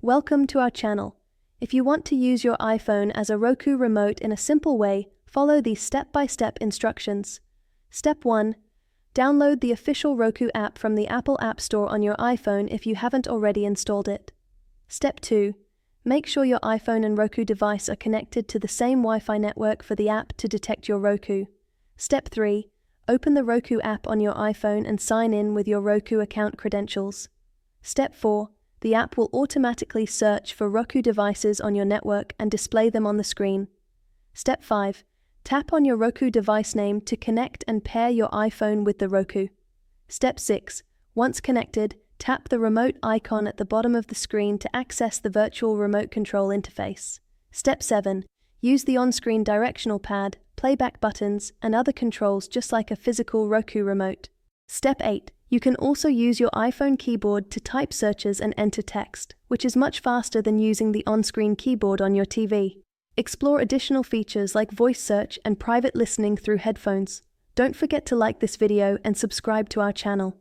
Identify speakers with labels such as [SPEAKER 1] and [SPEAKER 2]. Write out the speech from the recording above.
[SPEAKER 1] Welcome to our channel. If you want to use your iPhone as a Roku remote in a simple way, follow these step-by-step instructions. Step 1. Download the official Roku app from the Apple App Store on your iPhone if you haven't already installed it. Step 2. Make sure your iPhone and Roku device are connected to the same Wi-Fi network for the app to detect your Roku. Step 3. Open the Roku app on your iPhone and sign in with your Roku account credentials. Step 4. The app will automatically search for Roku devices on your network and display them on the screen. Step 5. Tap on your Roku device name to connect and pair your iPhone with the Roku. Step 6. Once connected, tap the remote icon at the bottom of the screen to access the virtual remote control interface. Step 7. Use the on-screen directional pad, playback buttons, and other controls just like a physical Roku remote. Step 8. You can also use your iPhone keyboard to type searches and enter text, which is much faster than using the on-screen keyboard on your TV. Explore additional features like voice search and private listening through headphones. Don't forget to like this video and subscribe to our channel.